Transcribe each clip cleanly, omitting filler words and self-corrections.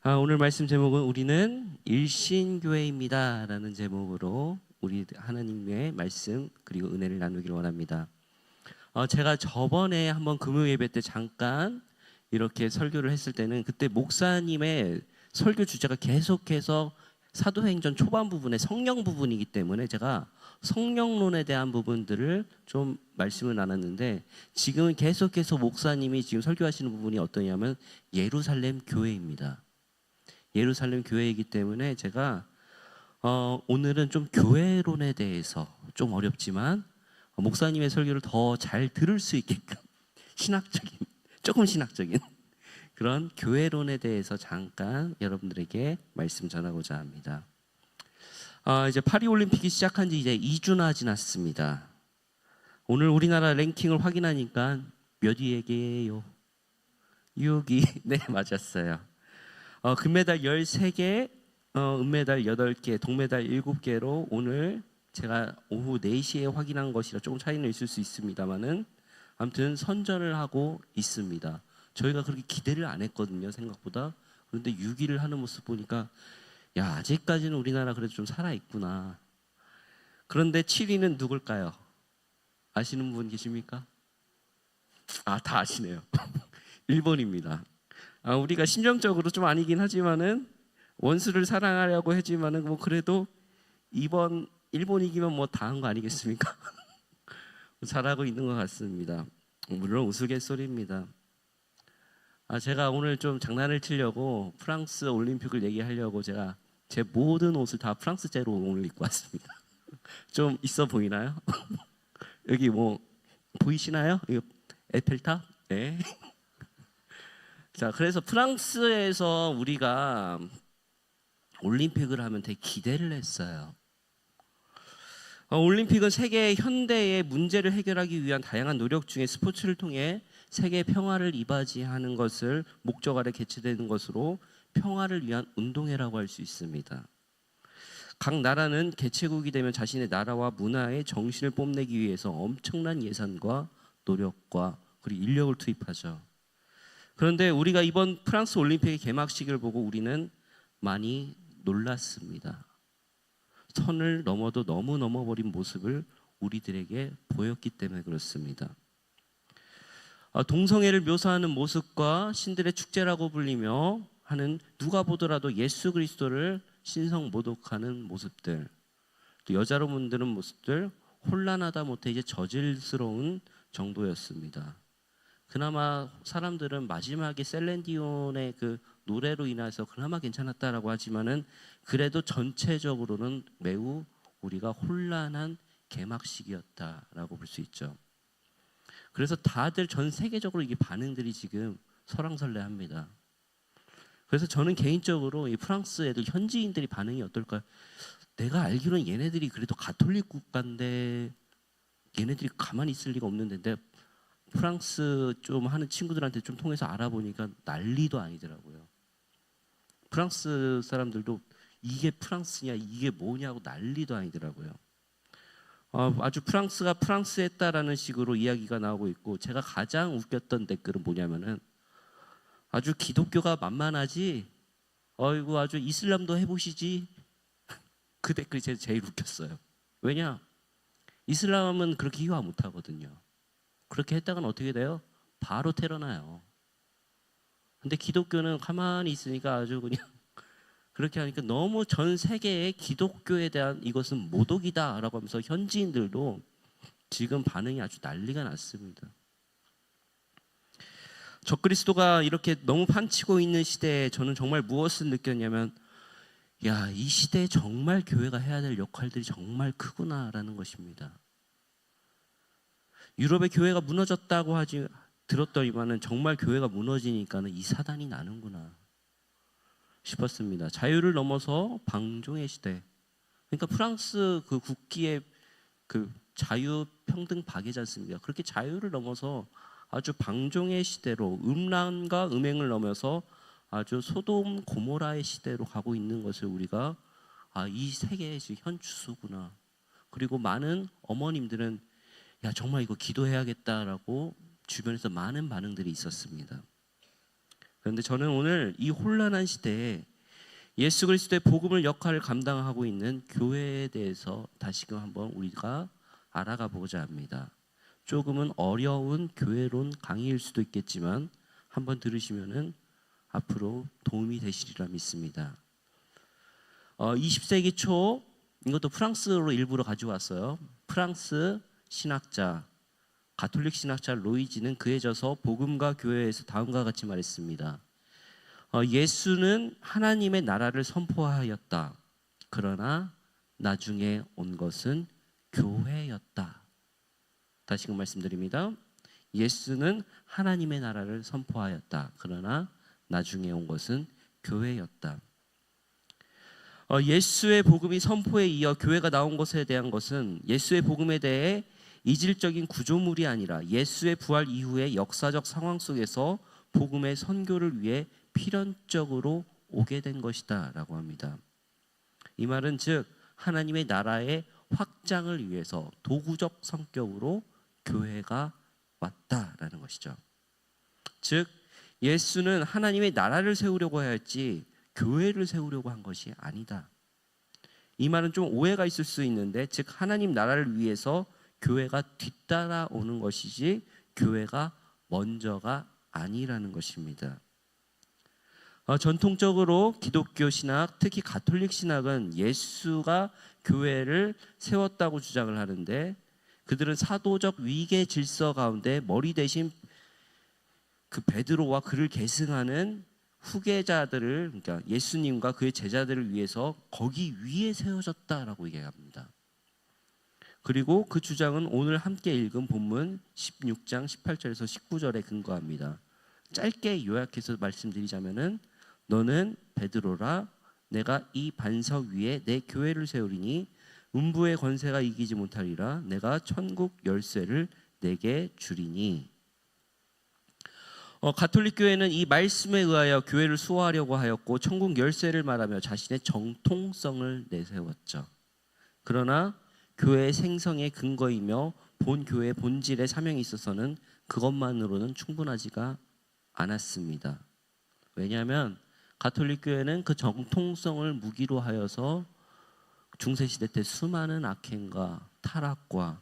오늘 말씀 제목은 우리는 일신교회입니다 라는 제목으로 우리 하나님의 말씀 그리고 은혜를 나누기를 원합니다. 제가 저번에 한번 금요 예배 때 잠깐 이렇게 설교를 했을 때는 그때 목사님의 설교 주제가 계속해서 사도행전 초반 부분의 성령 부분이기 때문에 제가 성령론에 대한 부분들을 좀 말씀을 나눴는데, 지금은 계속해서 목사님이 지금 설교하시는 부분이 어떠냐면 예루살렘 교회입니다. 예루살렘 교회이기 때문에 제가 오늘은 좀 교회론에 대해서 좀 어렵지만 목사님의 설교를 더 잘 들을 수 있게끔 조금 신학적인 그런 교회론에 대해서 잠깐 여러분들에게 말씀 전하고자 합니다. 이제 파리올림픽이 시작한 지 이제 2주나 지났습니다. 오늘 우리나라 랭킹을 확인하니까 몇 위에게요? 6위. 네, 맞았어요. 금메달 13개, 은메달 8개, 동메달 7개로 오늘 제가 오후 4시에 확인한 것이라 조금 차이는 있을 수 있습니다만은 아무튼 선전을 하고 있습니다. 저희가 그렇게 기대를 안 했거든요, 생각보다. 그런데 6위를 하는 모습 보니까 야, 아직까지는 우리나라 그래도 좀 살아있구나. 그런데 7위는 누굴까요? 아시는 분 계십니까? 다 아시네요. 일본입니다. 우리가 심정적으로 좀 아니긴 하지만은 원수를 사랑하려고 하지만은 뭐 그래도 이번 일본 이기면 뭐 다 한 거 아니겠습니까? 잘하고 있는 것 같습니다. 물론 우스갯소리입니다. 제가 오늘 좀 장난을 치려고 프랑스 올림픽을 얘기하려고 제가 제 모든 옷을 다 프랑스제로 오늘 입고 왔습니다. 좀 있어 보이나요? 여기 뭐 보이시나요? 이거 에펠탑? 네. 자, 그래서 프랑스에서 우리가 올림픽을 하면 되게 기대를 했어요. 올림픽은 세계 현대의 문제를 해결하기 위한 다양한 노력 중에 스포츠를 통해 세계 평화를 이바지하는 것을 목적 아래 개최되는 것으로 평화를 위한 운동회라고 할 수 있습니다. 각 나라는 개최국이 되면 자신의 나라와 문화의 정신을 뽐내기 위해서 엄청난 예산과 노력과 그리고 인력을 투입하죠. 그런데 우리가 이번 프랑스 올림픽의 개막식을 보고 우리는 많이 놀랐습니다. 선을 넘어도 너무 넘어버린 모습을 우리들에게 보였기 때문에 그렇습니다. 동성애를 묘사하는 모습과 신들의 축제라고 불리며 하는 누가 보더라도 예수 그리스도를 신성 모독하는 모습들, 또 여자로 문드는 모습들, 혼란하다 못해 이제 저질스러운 정도였습니다. 그나마 사람들은 마지막에 셀렌디온의 그 노래로 인해서 그나마 괜찮았다라고 하지만은 그래도 전체적으로는 매우 우리가 혼란한 개막식이었다라고 볼 수 있죠. 그래서 다들 전 세계적으로 이게 반응들이 지금 설왕설래합니다. 그래서 저는 개인적으로 이 프랑스 애들 현지인들이 반응이 어떨까요? 내가 알기로는 얘네들이 그래도 가톨릭 국가인데 얘네들이 가만히 있을 리가 없는데 내가 프랑스 좀 하는 친구들한테 좀 통해서 알아보니까 난리도 아니더라고요. 프랑스 사람들도 이게 프랑스냐 이게 뭐냐고 난리도 아니더라고요. 아주 프랑스가 프랑스했다라는 식으로 이야기가 나오고 있고, 제가 가장 웃겼던 댓글은 뭐냐면은 아주 기독교가 만만하지 어이구 아주 이슬람도 해보시지. 그 댓글이 제일 웃겼어요. 왜냐? 이슬람은 그렇게 희화 못하거든요. 그렇게 했다가는 어떻게 돼요? 바로 테러 나요. 근데 기독교는 가만히 있으니까 아주 그냥 그렇게 하니까 너무 전 세계의 기독교에 대한 이것은 모독이다라고 하면서 현지인들도 지금 반응이 아주 난리가 났습니다. 적그리스도가 이렇게 너무 판치고 있는 시대에 저는 정말 무엇을 느꼈냐면, 야, 이 시대에 정말 교회가 해야 될 역할들이 정말 크구나라는 것입니다. 유럽의 교회가 무너졌다고 들었더니만은 정말 교회가 무너지니까는 이 사단이 나는구나 싶었습니다. 자유를 넘어서 방종의 시대. 그러니까 프랑스 그 국기의 그 자유 평등 박이지 않습니까? 그렇게 자유를 넘어서 아주 방종의 시대로, 음란과 음행을 넘어서 아주 소돔 고모라의 시대로 가고 있는 것을 우리가 이 세계의 현 추수구나. 그리고 많은 어머님들은 야, 정말 이거 기도해야겠다라고 주변에서 많은 반응들이 있었습니다. 그런데 저는 오늘 이 혼란한 시대에 예수 그리스도의 복음을 역할을 감당하고 있는 교회에 대해서 다시금 한번 우리가 알아가 보고자 합니다. 조금은 어려운 교회론 강의일 수도 있겠지만 한번 들으시면은 앞으로 도움이 되시리라 믿습니다. 20세기 초 이것도 프랑스로 일부러 가지고 왔어요. 프랑스 신학자 가톨릭 신학자 로이지는 그에 져서 복음과 교회에서 다음과 같이 말했습니다. 예수는 하나님의 나라를 선포하였다. 그러나 나중에 온 것은 교회였다. 다시금 말씀드립니다. 예수는 하나님의 나라를 선포하였다. 그러나 나중에 온 것은 교회였다. 예수의 복음이 선포에 이어 교회가 나온 것에 대한 것은 예수의 복음에 대해 이질적인 구조물이 아니라 예수의 부활 이후의 역사적 상황 속에서 복음의 선교를 위해 필연적으로 오게 된 것이다 라고 합니다. 이 말은 즉 하나님의 나라의 확장을 위해서 도구적 성격으로 교회가 왔다라는 것이죠. 즉 예수는 하나님의 나라를 세우려고 하였지 교회를 세우려고 한 것이 아니다. 이 말은 좀 오해가 있을 수 있는데 즉 하나님 나라를 위해서 교회가 뒤따라오는 것이지 교회가 먼저가 아니라는 것입니다. 전통적으로 기독교 신학, 특히 가톨릭 신학은 예수가 교회를 세웠다고 주장을 하는데 그들은 사도적 위계 질서 가운데 머리 대신 그 베드로와 그를 계승하는 후계자들을, 그러니까 예수님과 그의 제자들을 위해서 거기 위에 세워졌다라고 얘기합니다. 그리고 그 주장은 오늘 함께 읽은 본문 16장 18절에서 19절에 근거합니다. 짧게 요약해서 말씀드리자면은 너는 베드로라 내가 이 반석 위에 내 교회를 세우리니 음부의 권세가 이기지 못하리라 내가 천국 열쇠를 내게 주리니. 가톨릭 교회는 이 말씀에 의하여 교회를 수호하려고 하였고 천국 열쇠를 말하며 자신의 정통성을 내세웠죠. 그러나 교회의 생성의 근거이며 본 교회의 본질의 사명에 있어서는 그것만으로는 충분하지가 않았습니다. 왜냐하면 가톨릭 교회는 그 정통성을 무기로 하여서 중세시대 때 수많은 악행과 타락과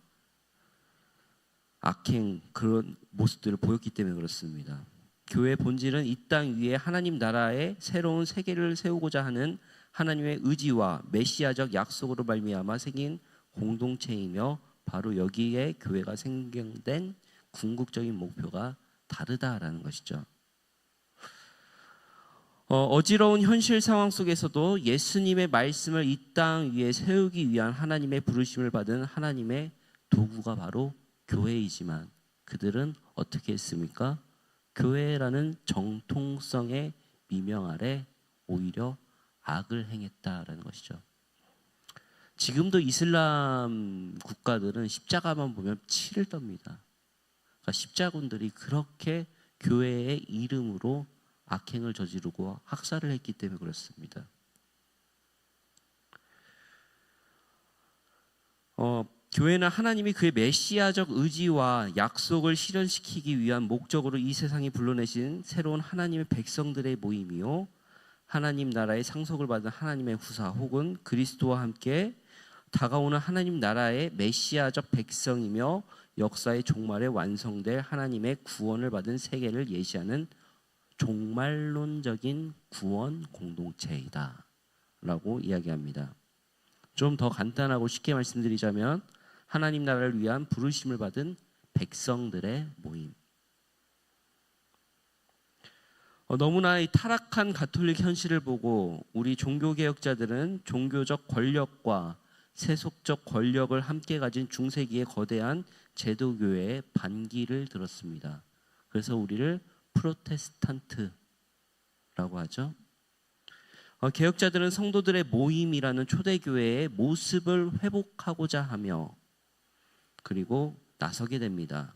악행 그런 모습들을 보였기 때문에 그렇습니다. 교회의 본질은 이 땅 위에 하나님 나라의 새로운 세계를 세우고자 하는 하나님의 의지와 메시아적 약속으로 말미암아 생긴 공동체이며 바로 여기에 교회가 생겨된 궁극적인 목표가 다르다라는 것이죠. 어지러운 현실 상황 속에서도 예수님의 말씀을 이 땅 위에 세우기 위한 하나님의 부르심을 받은 하나님의 도구가 바로 교회이지만 그들은 어떻게 했습니까? 교회라는 정통성의 미명 아래 오히려 악을 행했다라는 것이죠. 지금도 이슬람 국가들은 십자가만 보면 치를 떱니다. 그러니까 십자군들이 그렇게 교회의 이름으로 악행을 저지르고 학살을 했기 때문에 그렇습니다. 교회는 하나님이 그의 메시아적 의지와 약속을 실현시키기 위한 목적으로 이 세상에 불러내신 새로운 하나님의 백성들의 모임이요 하나님 나라의 상속을 받은 하나님의 후사 혹은 그리스도와 함께 다가오는 하나님 나라의 메시아적 백성이며 역사의 종말에 완성될 하나님의 구원을 받은 세계를 예시하는 종말론적인 구원 공동체이다 라고 이야기합니다. 좀 더 간단하고 쉽게 말씀드리자면 하나님 나라를 위한 부르심을 받은 백성들의 모임. 너무나 이 타락한 가톨릭 현실을 보고 우리 종교개혁자들은 종교적 권력과 세속적 권력을 함께 가진 중세기의 거대한 제도교회의 반기를 들었습니다. 그래서 우리를 프로테스탄트라고 하죠. 개혁자들은 성도들의 모임이라는 초대교회의 모습을 회복하고자 하며 그리고 나서게 됩니다.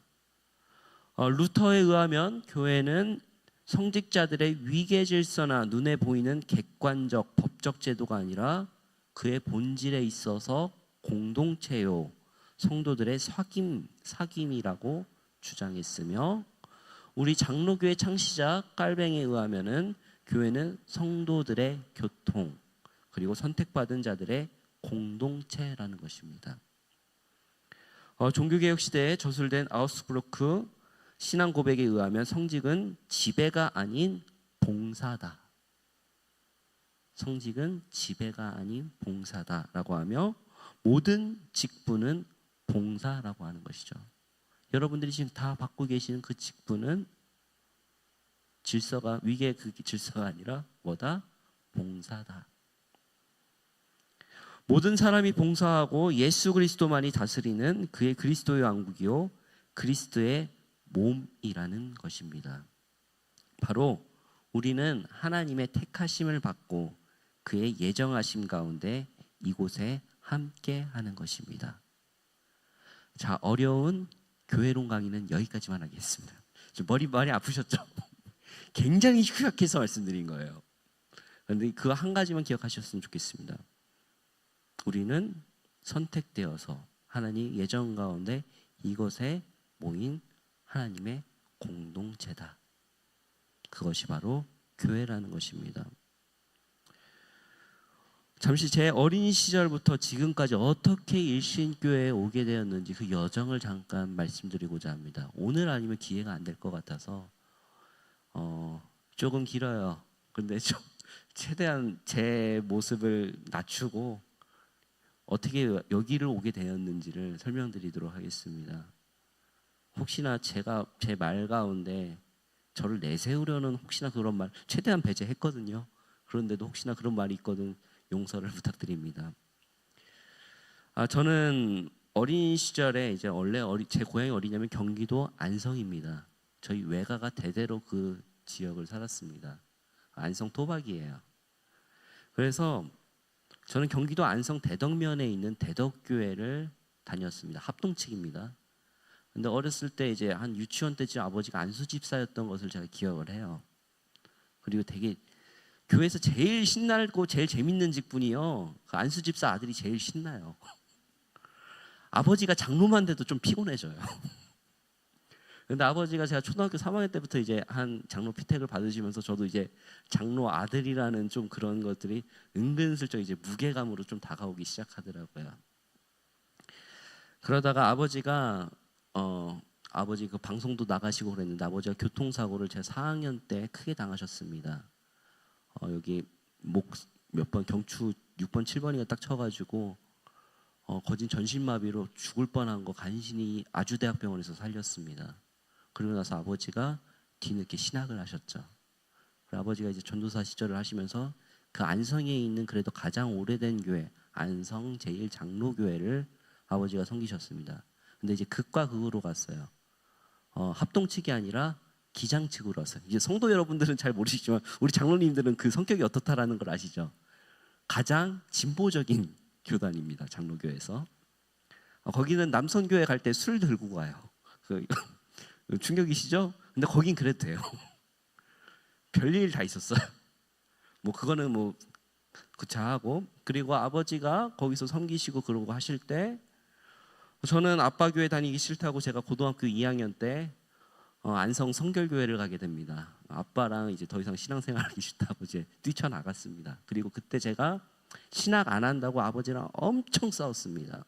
루터에 의하면 교회는 성직자들의 위계 질서나 눈에 보이는 객관적 법적 제도가 아니라 그의 본질에 있어서 공동체요 성도들의 사귐이라고 주장했으며 우리 장로교회 창시자 깔뱅이에 의하면은 교회는 성도들의 교통 그리고 선택받은 자들의 공동체라는 것입니다. 종교개혁 시대에 저술된 아우스부르크 신앙 고백에 의하면 성직은 지배가 아닌 봉사다. 성직은 지배가 아닌 봉사다라고 하며 모든 직분은 봉사라고 하는 것이죠. 여러분들이 지금 다 받고 계시는 그 직분은 질서가 위계 그 질서가 아니라 뭐다? 봉사다. 모든 사람이 봉사하고 예수 그리스도만이 다스리는 그의 그리스도의 왕국이요 그리스도의 몸이라는 것입니다. 바로 우리는 하나님의 택하심을 받고 그의 예정하심 가운데 이곳에 함께 하는 것입니다. 자, 어려운 교회론 강의는 여기까지만 하겠습니다. 좀 머리 많이 아프셨죠? 굉장히 휴학해서 말씀드린 거예요. 그런데 그 한 가지만 기억하셨으면 좋겠습니다. 우리는 선택되어서 하나님 예정 가운데 이곳에 모인 하나님의 공동체다. 그것이 바로 교회라는 것입니다. 잠시 제 어린 시절부터 지금까지 어떻게 일신교회에 오게 되었는지 그 여정을 잠깐 말씀드리고자 합니다. 오늘 아니면 기회가 안 될 것 같아서 조금 길어요. 근데 좀 최대한 제 모습을 낮추고 어떻게 여기를 오게 되었는지를 설명드리도록 하겠습니다. 혹시나 제가 제 말 가운데 저를 내세우려는 혹시나 그런 말 최대한 배제했거든요. 그런데도 혹시나 그런 말이 있거든 용서를 부탁드립니다. 저는 어린 시절에 이제 원래 제 고향이 어디냐면 경기도 안성입니다. 저희 외가가 대대로 그 지역을 살았습니다. 안성 토박이에요. 그래서 저는 경기도 안성 대덕면에 있는 대덕교회를 다녔습니다. 합동측입니다. 근데 어렸을 때 이제 한 유치원 때쯤 아버지가 안수집사였던 것을 제가 기억을 해요. 그리고 되게 교회에서 제일 신나고 제일 재밌는 직분이요. 그 안수집사 아들이 제일 신나요. 아버지가 장로만 돼도 좀 피곤해져요. 근데 아버지가 제가 초등학교 3학년 때부터 이제 한 장로 피택을 받으시면서 저도 이제 장로 아들이라는 좀 그런 것들이 은근슬쩍 이제 무게감으로 좀 다가오기 시작하더라고요. 그러다가 아버지가 아버지 그 방송도 나가시고 그랬는데 아버지가 교통사고를 제 4학년 때 크게 당하셨습니다. 여기 목 몇 번 경추 6번 7번이가 딱 쳐가지고 거진 전신마비로 죽을 뻔한 거 간신히 아주대학병원에서 살렸습니다. 그리고 나서 아버지가 뒤늦게 신학을 하셨죠. 아버지가 이제 전도사 시절을 하시면서 그 안성에 있는 그래도 가장 오래된 교회 안성 제1장로교회를 아버지가 섬기셨습니다. 근데 이제 극과 극으로 갔어요. 합동측이 아니라 기장측으로 왔어요. 이제 성도 여러분들은 잘 모르시지만 우리 장로님들은 그 성격이 어떻다라는 걸 아시죠? 가장 진보적인 교단입니다. 장로교회에서. 거기는 남선교회 갈 때 술 들고 가요. 충격이시죠? 근데 거긴 그래도 돼요. 별일 다 있었어요. 뭐 그거는 뭐 구차하고 그리고 아버지가 거기서 섬기시고 그러고 하실 때 저는 아빠 교회 다니기 싫다고 제가 고등학교 2학년 때 안성 성결교회를 가게 됩니다. 아빠랑 이제 더 이상 신앙생활하기 싫다고 이제 뛰쳐나갔습니다. 그리고 그때 제가 신학 안 한다고 아버지랑 엄청 싸웠습니다.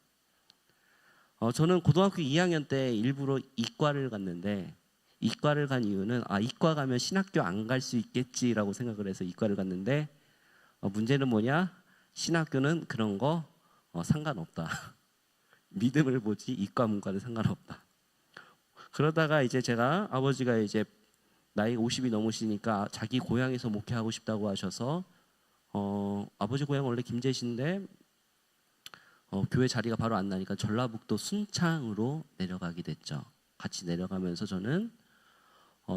저는 고등학교 2학년 때 일부러 이과를 갔는데 이과를 간 이유는 이과 가면 신학교 안 갈 수 있겠지라고 생각을 해서 이과를 갔는데 문제는 뭐냐? 신학교는 그런 거 상관없다. 믿음을 보지 이과 문과는 상관없다. 그러다가 이제 제가 아버지가 이제 나이가 50이 넘으시니까 자기 고향에서 목회하고 싶다고 하셔서 아버지 고향 원래 김제시인데 교회 자리가 바로 안 나니까 전라북도 순창으로 내려가게 됐죠. 같이 내려가면서 저는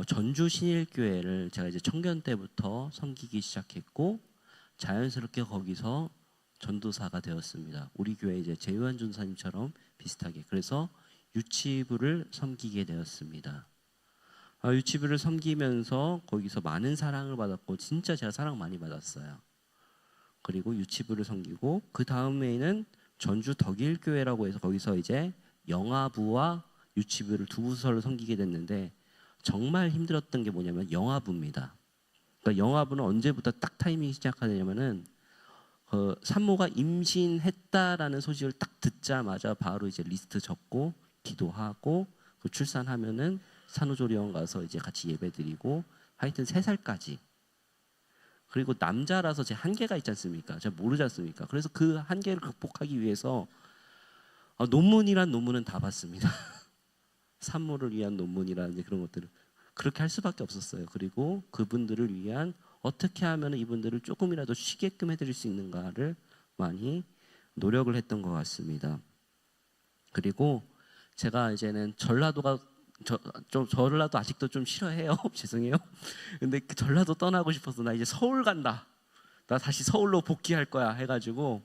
전주 신일교회를 제가 이제 청년 때부터 섬기기 시작했고 자연스럽게 거기서 전도사가 되었습니다. 우리 교회 이제 재유한 전사님처럼 비슷하게. 그래서 유치부를 섬기게 되었습니다. 유치부를 섬기면서 거기서 많은 사랑을 받았고 진짜 제가 사랑 많이 받았어요. 그리고 유치부를 섬기고 그 다음에는 전주 덕일교회라고 해서 거기서 이제 영아부와 유치부를 두 부서를 섬기게 됐는데 정말 힘들었던 게 뭐냐면 영아부입니다. 그러니까 영아부는 언제부터 딱 타이밍이 시작하냐면은 산모가 임신했다라는 소식을 딱 듣자마자 바로 이제 리스트 적고 기도하고 출산하면은 산후조리원 가서 이제 같이 예배드리고 하여튼 3살까지. 그리고 남자라서 제 한계가 있지 않습니까? 제가 모르지 않습니까? 그래서 그 한계를 극복하기 위해서 논문이란 논문은 다 봤습니다. 산모를 위한 논문이라든지 그런 것들을 그렇게 할 수밖에 없었어요. 그리고 그분들을 위한 어떻게 하면 이분들을 조금이라도 쉬게끔 해드릴 수 있는가를 많이 노력을 했던 것 같습니다. 그리고 제가 이제는 전라도가 전라도 아직도 좀 싫어해요. 죄송해요. 근데 그 전라도 떠나고 싶어서 나 이제 서울 간다. 나 다시 서울로 복귀할 거야 해가지고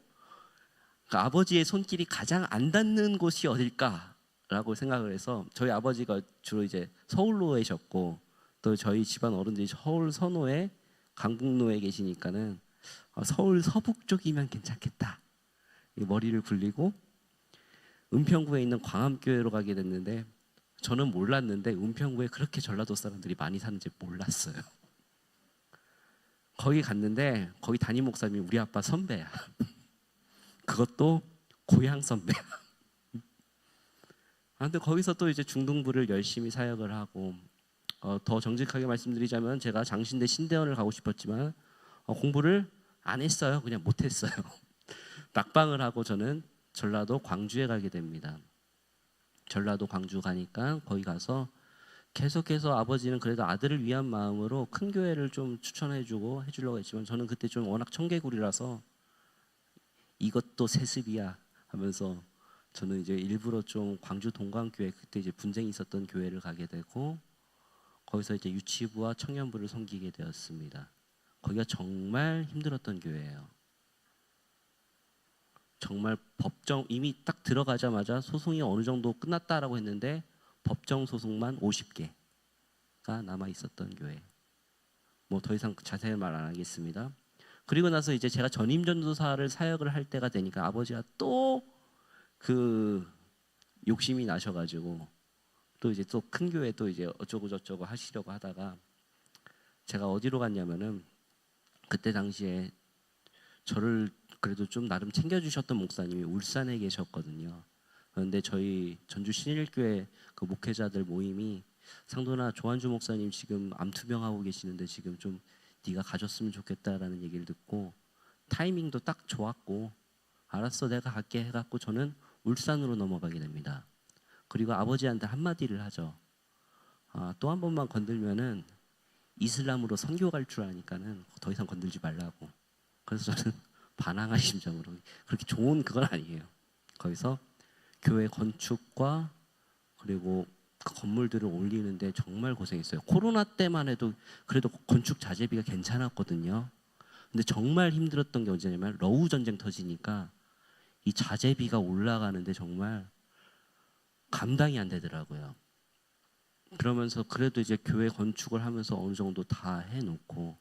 그 아버지의 손길이 가장 안 닿는 곳이 어딜까라고 생각을 해서 저희 아버지가 주로 이제 서울로에 계셨고 또 저희 집안 어른들이 서울 선호에 강북로에 계시니까는 서울 서북 쪽이면 괜찮겠다. 머리를 굴리고 은평구에 있는 광암교회로 가게 됐는데 저는 몰랐는데 은평구에 그렇게 전라도 사람들이 많이 사는지 몰랐어요. 거기 갔는데 거기 담임 목사님이 우리 아빠 선배야. 그것도 고향 선배야. 근데 거기서 또 이제 중등부를 열심히 사역을 하고 더 정직하게 말씀드리자면 제가 장신대 신대원을 가고 싶었지만 공부를 안 했어요. 그냥 못했어요. 낙방을 하고 저는 전라도 광주에 가게 됩니다. 전라도 광주 가니까 거기 가서 계속해서 아버지는 그래도 아들을 위한 마음으로 큰 교회를 좀 추천해주고 해주려고 했지만 저는 그때 좀 워낙 청개구리라서 이것도 세습이야 하면서 저는 이제 일부러 좀 광주 동광교회 그때 이제 분쟁이 있었던 교회를 가게 되고 거기서 이제 유치부와 청년부를 섬기게 되었습니다. 거기가 정말 힘들었던 교회예요. 정말 법정 이미 딱 들어가자마자 소송이 어느 정도 끝났다라고 했는데 법정 소송만 50개가 남아 있었던 교회. 뭐 더 이상 자세히 말 안 하겠습니다. 그리고 나서 이제 제가 전임 전도사를 사역을 할 때가 되니까 아버지가 또 그 욕심이 나셔가지고 또 이제 또 큰 교회 또 이제 어쩌고 저쩌고 하시려고 하다가 제가 어디로 갔냐면은 그때 당시에 저를 그래도 좀 나름 챙겨주셨던 목사님이 울산에 계셨거든요. 그런데 저희 전주 신일교회 그 목회자들 모임이 상도나 조한주 목사님 지금 암투병하고 계시는데 지금 좀 네가 가줬으면 좋겠다라는 얘기를 듣고 타이밍도 딱 좋았고 알았어 내가 갈게 해갖고 저는 울산으로 넘어가게 됩니다. 그리고 아버지한테 한마디를 하죠. 또 한 번만 건들면은 이슬람으로 선교 갈 줄 아니까는 더 이상 건들지 말라고. 그래서 저는 반항한 심정으로 그렇게 좋은 그건 아니에요. 거기서 교회 건축과 그리고 그 건물들을 올리는데 정말 고생했어요. 코로나 때만 해도 그래도 건축 자재비가 괜찮았거든요. 근데 정말 힘들었던 게 언제냐면 러우 전쟁 터지니까 이 자재비가 올라가는데 정말 감당이 안 되더라고요. 그러면서 그래도 이제 교회 건축을 하면서 어느 정도 다 해놓고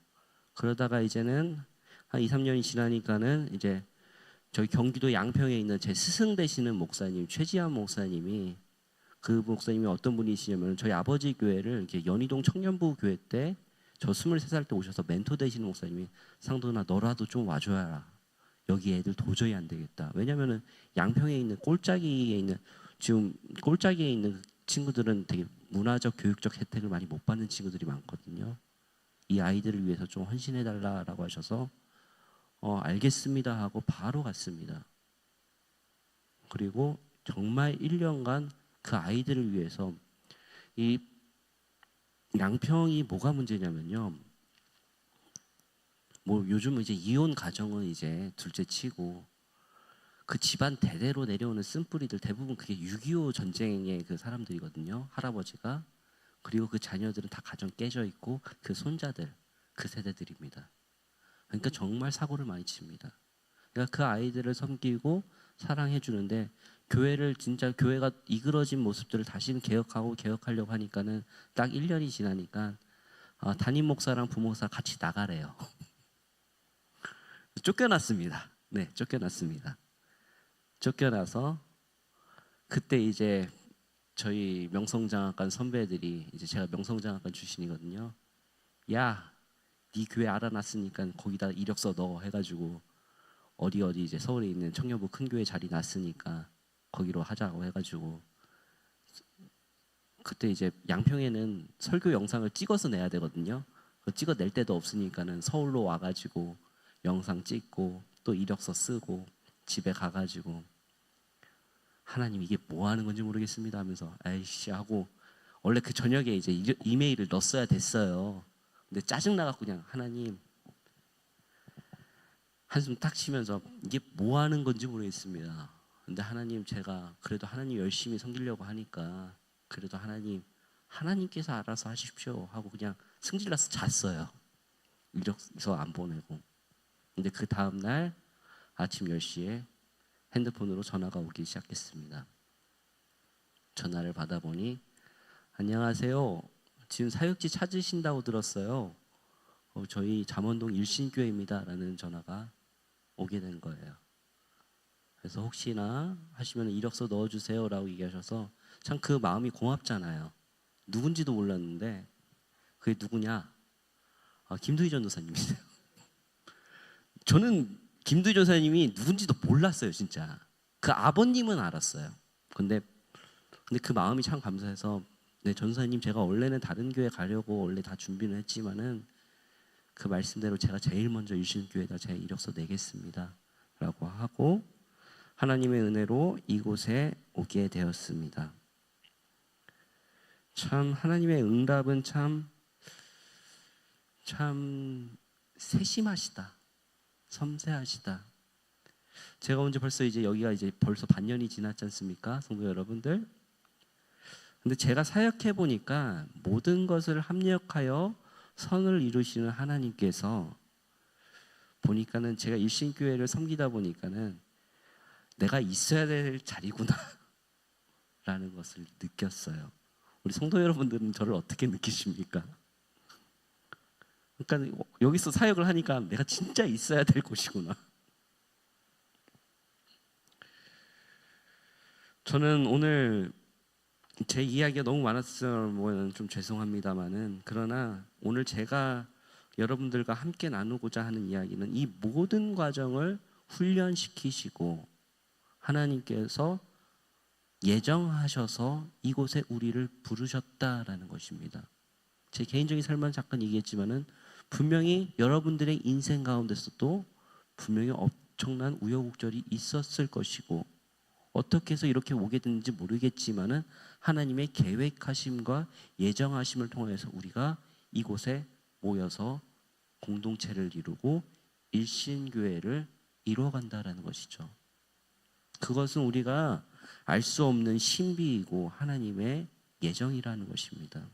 그러다가 이제는 한 2, 3년이 지나니까는 이제 저희 경기도 양평에 있는 제 스승 되시는 목사님 최지한 목사님이 그 목사님이 어떤 분이시냐면 저희 아버지 교회를 이렇게 연희동 청년부 교회 때 저 23살 때 오셔서 멘토 되시는 목사님이 상도나 너라도 좀 와줘야 여기 애들 도저히 안 되겠다. 왜냐면은 양평에 있는 꼴짜기에 있는 지금 꼴짜기에 있는 친구들은 되게 문화적 교육적 혜택을 많이 못 받는 친구들이 많거든요. 이 아이들을 위해서 좀 헌신해 달라라고 하셔서 알겠습니다 하고 바로 갔습니다. 그리고 정말 1년간 그 아이들을 위해서 이 양평이 뭐가 문제냐면요. 뭐 요즘은 이제 이혼 가정은 이제 둘째 치고 그 집안 대대로 내려오는 쓴뿌리들 대부분 그게 6.25 전쟁의 그 사람들이거든요. 할아버지가. 그리고 그 자녀들은 다 가정 깨져 있고 그 손자들 그 세대들입니다. 그러니까 정말 사고를 많이 칩니다. 그러니까 그 아이들을 섬기고 사랑해 주는데 교회를 진짜 교회가 이그러진 모습들을 다시는 개혁하려고 하니까는 딱 1년이 지나니까 담임 목사랑 부목사 같이 나가래요. 쫓겨났습니다. 네, 쫓겨났습니다. 쫓겨나서 그때 이제 저희 명성장학관 선배들이 이제 제가 명성장학관 출신이거든요. 야, 네 교회 알아놨으니까 거기다 이력서 넣어 해가지고 어디 이제 서울에 있는 청년부 큰 교회 자리 났으니까 거기로 하자고 해가지고 그때 이제 양평에는 설교 영상을 찍어서 내야 되거든요. 찍어낼 데도 없으니까는 서울로 와가지고 영상 찍고 또 이력서 쓰고 집에 가가지고 하나님 이게 뭐 하는 건지 모르겠습니다 하면서 아이씨 하고 원래 그 저녁에 이제 이메일을 넣었어야 됐어요. 근데 짜증나갖고 그냥 하나님 한숨 딱 쉬면서 이게 뭐 하는 건지 모르겠습니다. 근데 하나님 제가 그래도 하나님 열심히 섬기려고 하니까 그래도 하나님께서 알아서 하십시오 하고 그냥 승질나서 잤어요. 이력서 안 보내고. 근데 그 다음날 아침 10시에 핸드폰으로 전화가 오기 시작했습니다. 전화를 받아보니 안녕하세요. 지금 사역지 찾으신다고 들었어요. 저희 잠원동 일신교회입니다 라는 전화가 오게 된 거예요. 그래서 혹시나 하시면 이력서 넣어주세요 라고 얘기하셔서 참 그 마음이 고맙잖아요. 누군지도 몰랐는데 그게 누구냐? 김두희 전도사님이세요. 저는 김두희 전도사님이 누군지도 몰랐어요. 진짜 그 아버님은 알았어요. 근데 그 마음이 참 감사해서 네, 전도사님 제가 원래는 다른 교회 가려고 원래 다 준비는 했지만은 그 말씀대로 제가 제일 먼저 일신교회에다 제 이력서 내겠습니다 라고 하고 하나님의 은혜로 이곳에 오게 되었습니다. 참 하나님의 응답은 참 세심하시다, 섬세하시다. 제가 온 지 벌써 이제 여기가 이제 벌써 반년이 지났지 않습니까, 성도 여러분들? 근데 제가 사역해 보니까 모든 것을 합력하여 선을 이루시는 하나님께서 보니까는 제가 일신교회를 섬기다 보니까는 내가 있어야 될 자리구나 라는 것을 느꼈어요. 우리 성도 여러분들은 저를 어떻게 느끼십니까? 그러니까 여기서 사역을 하니까 내가 진짜 있어야 될 곳이구나. 저는 오늘 제 이야기가 너무 많았으면 좀 죄송합니다만은 그러나 오늘 제가 여러분들과 함께 나누고자 하는 이야기는 이 모든 과정을 훈련시키시고 하나님께서 예정하셔서 이곳에 우리를 부르셨다라는 것입니다. 제 개인적인 삶은 잠깐 얘기했지만은 분명히 여러분들의 인생 가운데서도 분명히 엄청난 우여곡절이 있었을 것이고 어떻게 해서 이렇게 오게 됐는지 모르겠지만은 하나님의 계획하심과 예정하심을 통해서 우리가 이곳에 모여서 공동체를 이루고 일신교회를 이루어간다라는 것이죠. 그것은 우리가 알 수 없는 신비이고 하나님의 예정이라는 것입니다.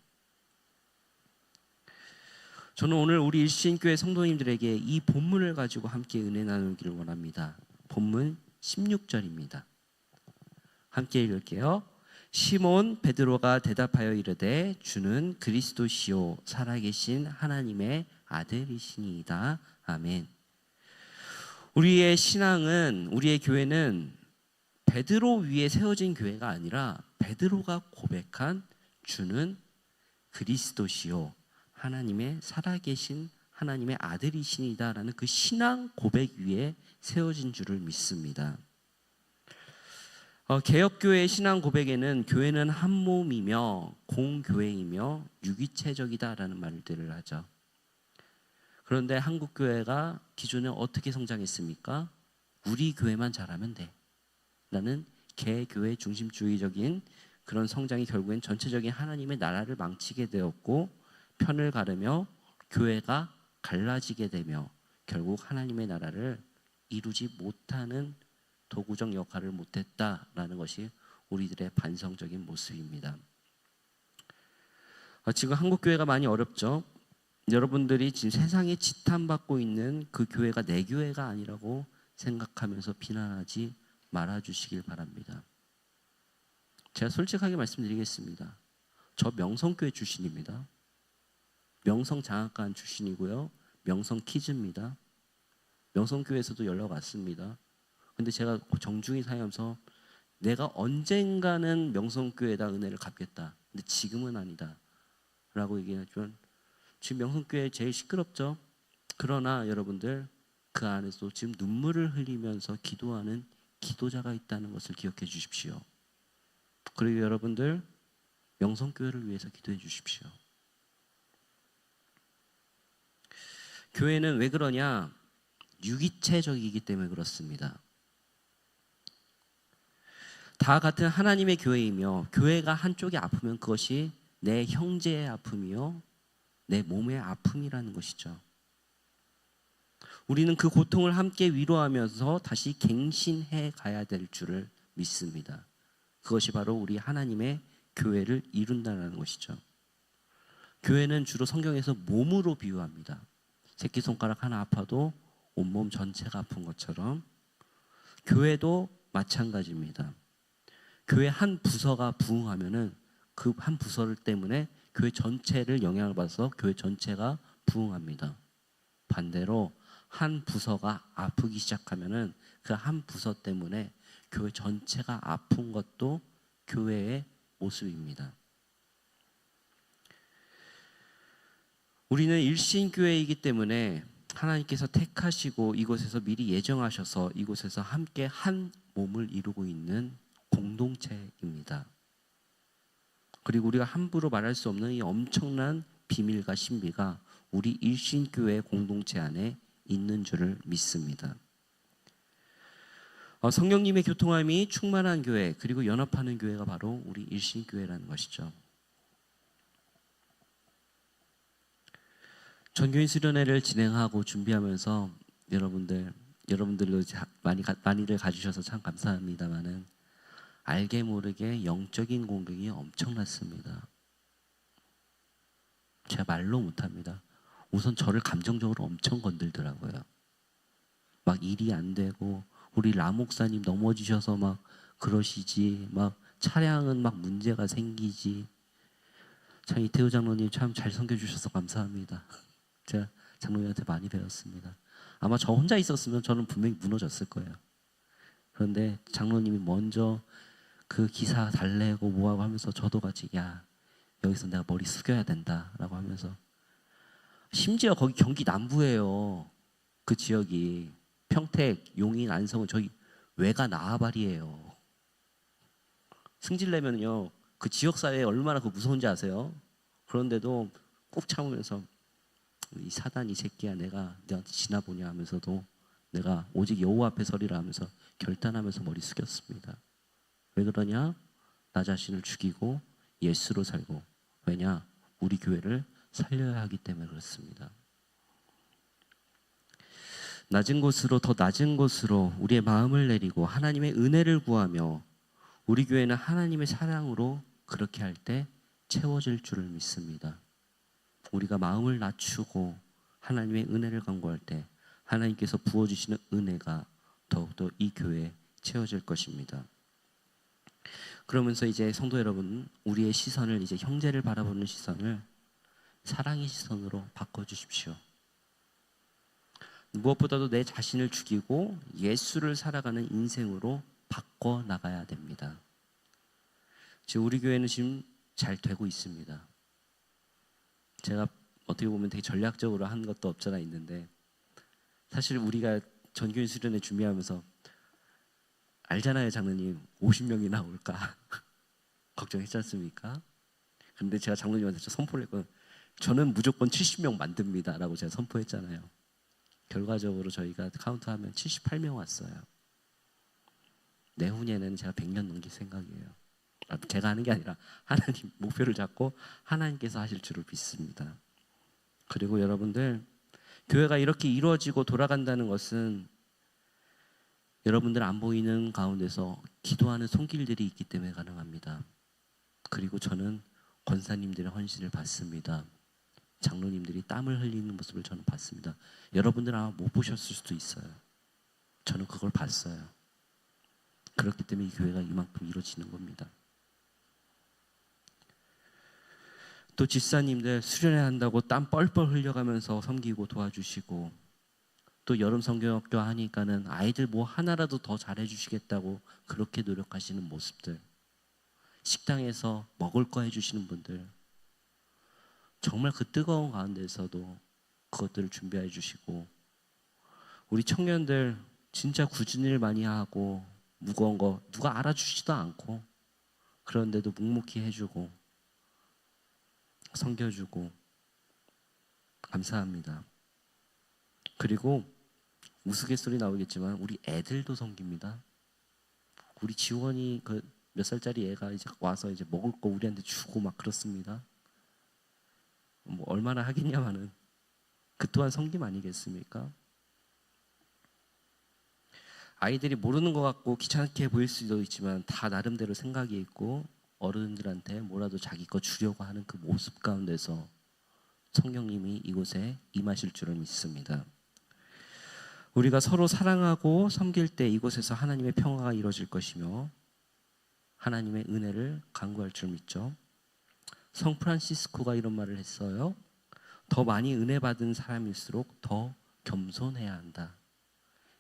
저는 오늘 우리 일신교회 성도님들에게 이 본문을 가지고 함께 은혜 나누기를 원합니다. 본문 16절입니다. 함께 읽을게요. 시몬 베드로가 대답하여 이르되 주는 그리스도시요 살아계신 하나님의 아들이시니이다. 아멘. 우리의 신앙은, 우리의 교회는 베드로 위에 세워진 교회가 아니라 베드로가 고백한 주는 그리스도시요 하나님의 살아계신 하나님의 아들이시니다라는 그 신앙 고백 위에 세워진 줄을 믿습니다. 개혁교회의 신앙 고백에는 교회는 한 몸이며 공교회이며 유기체적이다라는 말들을 하죠. 그런데 한국교회가 기존에 어떻게 성장했습니까? 우리 교회만 잘하면 돼 라는 개교회 중심주의적인 그런 성장이 결국엔 전체적인 하나님의 나라를 망치게 되었고 편을 가르며 교회가 갈라지게 되며 결국 하나님의 나라를 이루지 못하는 도구적 역할을 못했다라는 것이 우리들의 반성적인 모습입니다. 지금 한국교회가 많이 어렵죠. 여러분들이 지금 세상에 지탄받고 있는 그 교회가 내 교회가 아니라고 생각하면서 비난하지 말아주시길 바랍니다. 제가 솔직하게 말씀드리겠습니다. 저 명성교회 출신입니다. 명성장학관 출신이고요. 명성키즈입니다. 명성교회에서도 연락 왔습니다. 근데 제가 정중히 사용하면서 내가 언젠가는 명성교회에다 은혜를 갚겠다. 근데 지금은 아니다. 라고 얘기하면 지금 명성교회 제일 시끄럽죠. 그러나 여러분들 그 안에서 지금 눈물을 흘리면서 기도하는 기도자가 있다는 것을 기억해 주십시오. 그리고 여러분들 명성교회를 위해서 기도해 주십시오. 교회는 왜 그러냐? 유기체적이기 때문에 그렇습니다. 다 같은 하나님의 교회이며 교회가 한쪽이 아프면 그것이 내 형제의 아픔이요 내 몸의 아픔이라는 것이죠. 우리는 그 고통을 함께 위로하면서 다시 갱신해 가야 될 줄을 믿습니다. 그것이 바로 우리 하나님의 교회를 이룬다는 것이죠. 교회는 주로 성경에서 몸으로 비유합니다. 새끼손가락 하나 아파도 온몸 전체가 아픈 것처럼 교회도 마찬가지입니다. 교회 한 부서가 부흥하면은 그 한 부서 때문에 교회 전체를 영향을 받아서 교회 전체가 부흥합니다. 반대로 한 부서가 아프기 시작하면은 그 한 부서 때문에 교회 전체가 아픈 것도 교회의 모습입니다. 우리는 일신교회이기 때문에 하나님께서 택하시고 이곳에서 미리 예정하셔서 이곳에서 함께 한 몸을 이루고 있는 공동체입니다. 그리고 우리가 함부로 말할 수 없는 이 엄청난 비밀과 신비가 우리 일신교회 공동체 안에 있는 줄을 믿습니다. 성령님의 교통함이 충만한 교회 그리고 연합하는 교회가 바로 우리 일신교회라는 것이죠. 전교인 수련회를 진행하고 준비하면서 여러분들도 많이들 가주셔서 참 감사합니다만은 알게 모르게 영적인 공격이 엄청났습니다. 제가 말로 못합니다. 우선 저를 감정적으로 엄청 건들더라고요. 막 일이 안 되고 우리 라 목사님 넘어지셔서 막 그러시지, 막 차량은 막 문제가 생기지. 참 이태우 장로님 참 잘 섬겨주셔서 감사합니다. 제가 장로님한테 많이 배웠습니다. 아마 저 혼자 있었으면 저는 분명히 무너졌을 거예요. 그런데 장로님이 먼저 그 기사 달래고 뭐하고 하면서 저도 같이 야 여기서 내가 머리 숙여야 된다라고 하면서 심지어 거기 경기 남부예요. 그 지역이 평택, 용인, 안성은 저기 외가 나아발이에요. 승질내면요 그 지역사회에 얼마나 그 무서운지 아세요? 그런데도 꾹 참으면서 이 사단 이 새끼야 내가 너한테 지나보냐 하면서도 내가 오직 여호와 앞에 서리라 하면서 결단하면서 머리 숙였습니다. 왜 그러냐? 나 자신을 죽이고 예수로 살고. 왜냐? 우리 교회를 살려야 하기 때문에 그렇습니다. 낮은 곳으로 더 낮은 곳으로 우리의 마음을 내리고 하나님의 은혜를 구하며 우리 교회는 하나님의 사랑으로 그렇게 할 때 채워질 줄을 믿습니다. 우리가 마음을 낮추고 하나님의 은혜를 간구할 때 하나님께서 부어주시는 은혜가 더욱더 이 교회에 채워질 것입니다. 그러면서 이제 성도 여러분, 우리의 시선을 이제 형제를 바라보는 시선을 사랑의 시선으로 바꿔주십시오. 무엇보다도 내 자신을 죽이고 예수를 살아가는 인생으로 바꿔 나가야 됩니다. 지금 우리 교회는 지금 잘 되고 있습니다. 제가 어떻게 보면 되게 전략적으로 한 것도 없잖아 있는데 사실 우리가 전교인 수련회 준비하면서 알잖아요 장로님 50명이나 올까 걱정했지 않습니까? 근데 제가 장로님한테 선포를 했거든요. 저는 무조건 70명 만듭니다 라고 제가 선포했잖아요. 결과적으로 저희가 카운트하면 78명 왔어요. 내후년에는 제가 100년 넘길 생각이에요. 제가 하는 게 아니라 하나님 목표를 잡고 하나님께서 하실 줄을 믿습니다. 그리고 여러분들 교회가 이렇게 이루어지고 돌아간다는 것은 여러분들 안 보이는 가운데서 기도하는 손길들이 있기 때문에 가능합니다. 그리고 저는 권사님들의 헌신을 받습니다. 장로님들이 땀을 흘리는 모습을 저는 봤습니다. 여러분들은 아마 못 보셨을 수도 있어요. 저는 그걸 봤어요. 그렇기 때문에 이 교회가 이만큼 이루어지는 겁니다. 또 집사님들 수련회 한다고 땀 뻘뻘 흘려가면서 섬기고 도와주시고 또 여름 성경학교 하니까는 아이들 뭐 하나라도 더 잘해 주시겠다고 그렇게 노력하시는 모습들, 식당에서 먹을 거 해주시는 분들, 정말 그 뜨거운 가운데서도 그것들을 준비해 주시고, 우리 청년들 진짜 굳은 일 많이 하고 무거운 거 누가 알아주지도 않고 그런데도 묵묵히 해주고 섬겨주고 감사합니다. 그리고 우스갯소리 나오겠지만 우리 애들도 섬깁니다. 우리 지원이 그 몇 살짜리 애가 이제 와서 이제 먹을 거 우리한테 주고 막 그렇습니다. 뭐 얼마나 하겠냐마는 그 또한 섬김 아니겠습니까? 아이들이 모르는 것 같고 귀찮게 보일 수도 있지만 다 나름대로 생각이 있고 어른들한테 뭐라도 자기 거 주려고 하는 그 모습 가운데서 성령님이 이곳에 임하실 줄을 믿습니다. 우리가 서로 사랑하고 섬길 때 이곳에서 하나님의 평화가 이루어질 것이며 하나님의 은혜를 간구할 줄 믿죠. 성 프란시스코가 이런 말을 했어요. 더 많이 은혜 받은 사람일수록 더 겸손해야 한다.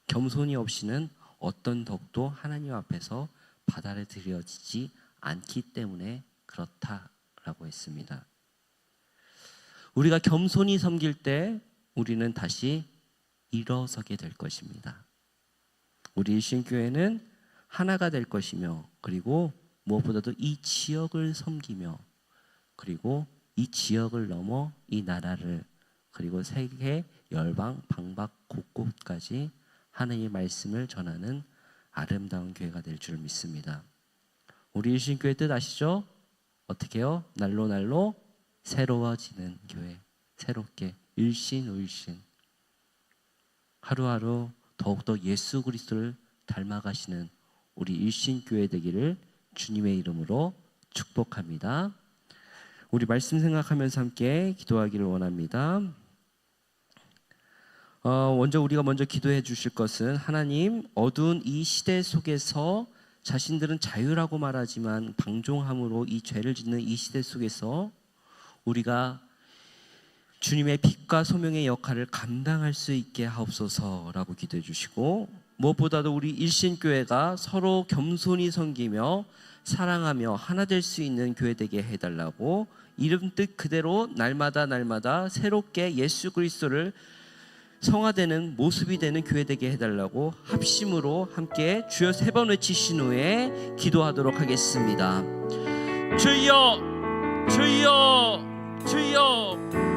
겸손이 없이는 어떤 덕도 하나님 앞에서 받아들여지지 않기 때문에 그렇다라고 했습니다. 우리가 겸손히 섬길 때 우리는 다시 일어서게 될 것입니다. 우리 일신교회는 하나가 될 것이며, 그리고 무엇보다도 이 지역을 섬기며, 그리고 이 지역을 넘어 이 나라를, 그리고 세계 열방 방박 곳곳까지 하나님의 말씀을 전하는 아름다운 교회가 될 줄 믿습니다. 우리 일신교회 뜻 아시죠? 어떻게 해요? 날로 날로 새로워지는 교회, 새롭게 일신울신 하루하루 더욱더 예수 그리스도를 닮아가시는 우리 일신교회 되기를 주님의 이름으로 축복합니다. 우리 말씀 생각하면서 함께 기도하기를 원합니다. 우리가 먼저 기도해 주실 것은, 하나님, 어두운 이 시대 속에서 자신들은 자유라고 말하지만 방종함으로 이 죄를 짓는 이 시대 속에서 우리가 주님의 빛과 소명의 역할을 감당할 수 있게 하옵소서라고 기도해 주시고, 무엇보다도 우리 일신교회가 서로 겸손히 섬기며 사랑하며 하나 될 수 있는 교회 되게 해달라고, 이름 뜻 그대로 날마다 새롭게 예수 그리스도를 성화되는 모습이 되는 교회 되게 해달라고 합심으로 함께 주여 3번 외치신 후에 기도하도록 하겠습니다. 주여, 주여, 주여.